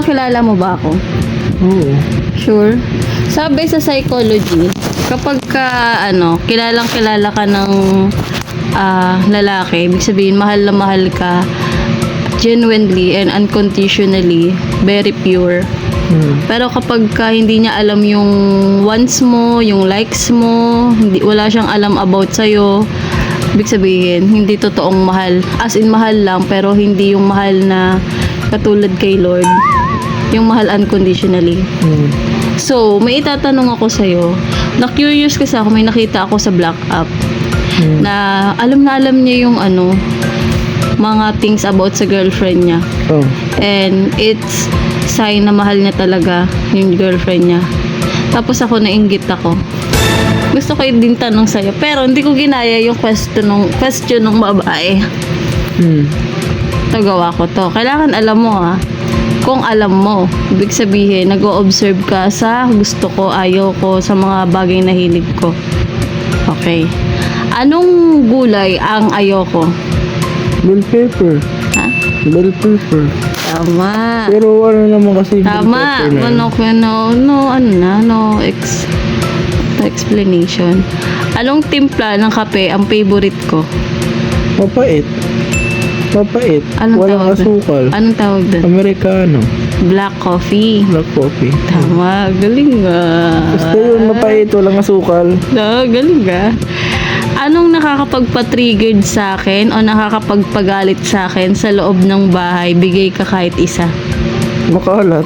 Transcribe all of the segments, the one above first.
kilala mo ba ako? Oo. Sure? Sabi sa psychology, kapag kilalang kilala ka ng lalaki, ibig sabihin mahal na mahal ka genuinely and unconditionally, very pure. Pero kapag hindi niya alam yung wants mo, yung likes mo, wala siyang alam about sa'yo, ibig sabihin, hindi totoong mahal. As in, mahal lang, pero hindi yung mahal na katulad kay Lord. Yung mahal unconditionally. So, may itatanong ako sa'yo. Na-curious kasi ako, may nakita ako sa Black App na alam niya yung mga things about sa girlfriend niya. Oh. And it's sign na mahal niya talaga yung girlfriend niya. Tapos ako nainggit ako. Gusto ko din tanong sa'yo. Pero hindi ko ginaya yung question ng babae. Tagawa ko to. Kailangan alam mo Kung alam mo, ibig sabihin, nag-o-observe ka sa gusto ko, ayaw ko, sa mga bagay na hilig ko. Okay. Anong gulay ang ayoko? Bell pepper. Ha? Bell pepper. Tama. Pero naman kasi Tama. No explanation. Anong timpla ng kape ang favorite ko? Mapait. Anong Walang tawag doon? asukal. Anong tawag doon? Americano. Black coffee. Black coffee. Tama. Galing Basta yun, mapait. Walang asukal. Galing Anong nakakapagpa-triggered sa akin o nakakapagpagalit sa akin sa loob ng bahay? Bigay ka kahit isa. Makalat.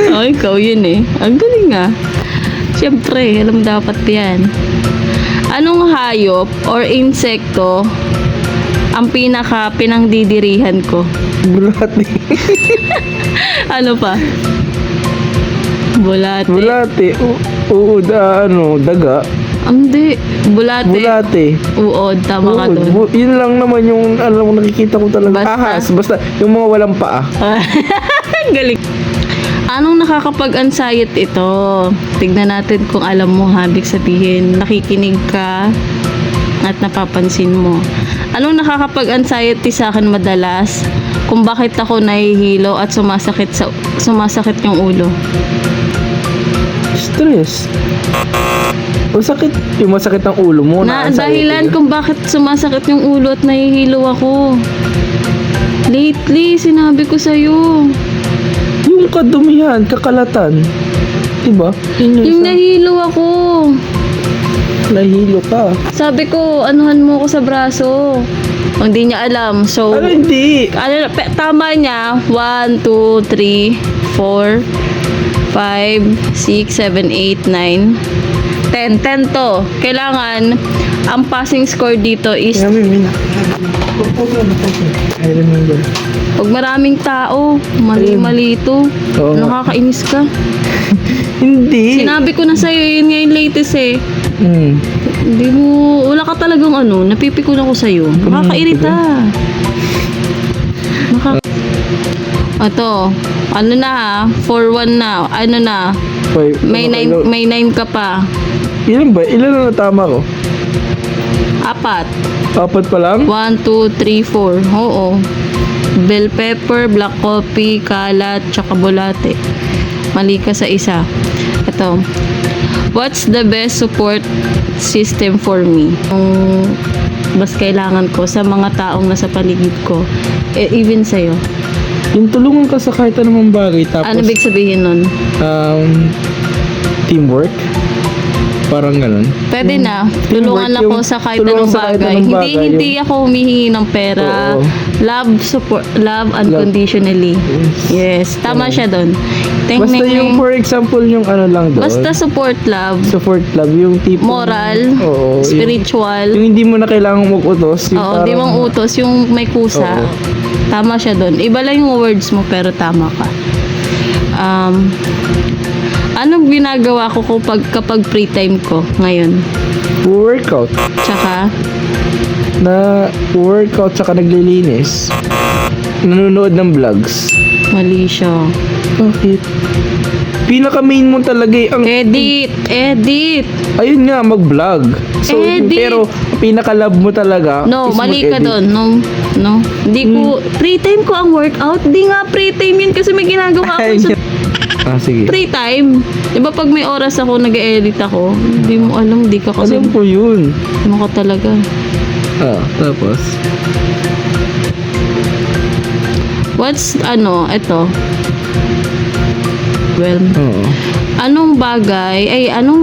Ikaw yun Ang galing Siyempre, alam dapat yan. Anong hayop or insekto ang pinangdidirihan ko? Bulati. Ano pa? Bulate. Bulati. Oo, daga. Hindi. Bulate. Bulati. Uod. Tama ka doon. Yun lang naman yung nakikita ko talaga. Basta? Ahas. Basta yung mga walang paa. Galing. Anong nakakapag-anxiety ito? Tignan natin kung alam mo ibig sabihin, nakikinig ka at napapansin mo. Anong nakakapag-anxiety sa akin madalas? Kung bakit ako nahihilo at sumasakit yung ulo. Stress. Masakit. Yung masakit ng ulo mo. Dahilan kung bakit sumasakit yung ulo at nahihilo ako. Lately, sinabi ko sa'yo. Yung kadumihan, kakalatan. Diba? Yung nahilo ako. Nahilo ka. Sabi ko, anuhan mo ako sa braso. Hindi niya alam. So, Hindi. Tama niya. 1, 2, 3, 4, 5, 6, 7, 8, 9, 10. 10 to. Kailangan, ang passing score dito is I remember. pag maraming tao, mali-mali ito. Oo. Nakakainis ka. Hindi. Sinabi ko na sa'yo, yun nga yung latest Hindi mo, wala ka talagang napipikon ako sa'yo. Nakakairita. Ito, 4-1 na, may 9 ka pa. Ilan ba? Ilan na natama ko? 4. 4 pa lang? 1, 2, 3, 4. Oo. Bell pepper, black coffee, kalat, tsaka bulate. Mali ka sa isa. Ito. What's the best support system for me? Mas kailangan ko sa mga taong nasa paligid ko. Even sa'yo. Yung tulungan ka sa kahit anumang bagay tapos Ano ibig sabihin nun? Teamwork. Parang ganun. Pwede na. Tulungan ako sa kahit anong bagay. Hindi ako humihingi ng pera. Oo. Love unconditionally. Yes. Tama siya doon. Basta yung for example yung lang doon. Basta support love. Support love. Yung tipo. Moral. Oo. Spiritual. Yung hindi mo na kailangang mag-utos. Oo, di mong utos. Yung may kusa. Oo. Tama siya doon. Iba lang yung words mo pero tama ka. Anong ginagawa ko kapag free time ko ngayon? Workout. Tsaka? Workout tsaka naglilinis. Nanonood ng vlogs. Mali siya. Bakit? pinaka-main mo talaga ang... Edit! Ayun nga, mag-vlog. So, Edit. pero pinaka-love mo talaga No, is mali ka mag-edit. doon. No. Hindi ko, free time ko ang workout. Di nga free time yun kasi may ginagawa Ay, ako sa sige. free time. Di ba pag may oras ako, nag-edit ako, hindi mo alam, di ka kasi, Alam ko yun. mo ka talaga. Tapos? Ito. Well, Oo. anong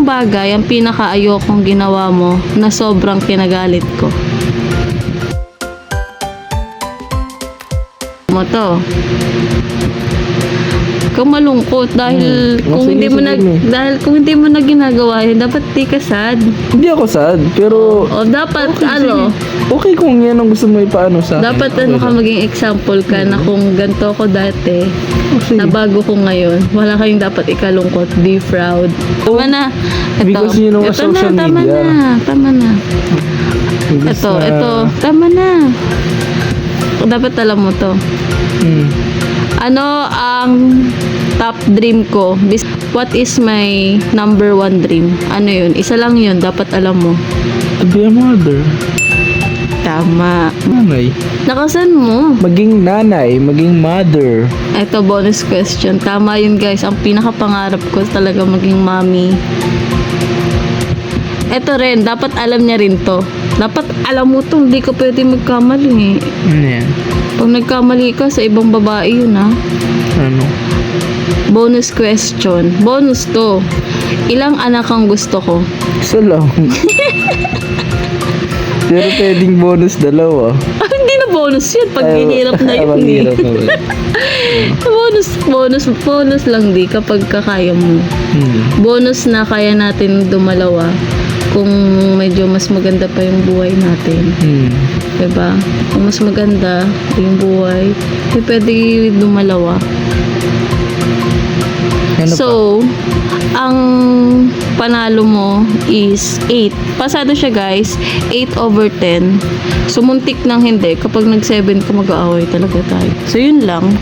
bagay ang pinaka-ayokong ginawa mo na sobrang kinagalit ko? Mo to. Kung malungkot dahil kung Sige, hindi mo sige, sige. dahil kung hindi mo na ginagawa yun, dapat di ka sad. Hindi ako sad, pero... O dapat Sige. Okay kung yan ang gusto mo ipaano sa akin. dapat Okay ka lang. maging example ka na kung ganito ako dati, Okay. na bago ko ngayon, wala kayong dapat ikalungkot, be proud. Tama na. Because you know, social Tama media. na. Imbis Ito, na- tama na. Dapat alam mo to. Hmm. Ano ang top dream ko? What is my number one dream? Ano yun? Isa lang yun. Dapat alam mo. To be a mother. Tama. Nanay. Nakasan mo? Maging nanay, maging mother. Ito, bonus question. Tama yun, guys. Ang pinakapangarap ko talaga maging mommy. Ito rin. Dapat alam niya rin to. Dapat alam mo to. Hindi ka pwede magkamali. Ano yan? Pag nagkamali ka sa ibang babae yun, ha? Ano? Bonus question. Bonus to. Ilang anak ang gusto ko? Isa lang. Pero pwedeng bonus dalawa. Hindi na bonus yun. Pag hinirap na yun. Maghirap na yun. bonus lang di kapag kakaya mo. Bonus na kaya natin dumalawa kung medyo mas maganda pa yung buhay natin. Diba? Kung mas maganda yung buhay, pwede dumalawa. Ano So, ang panalo mo is 8. Pasado siya, guys. 8/10. So, muntik nang hindi. Kapag nag-7 ka, mag-aaway talaga tayo. So, yun lang.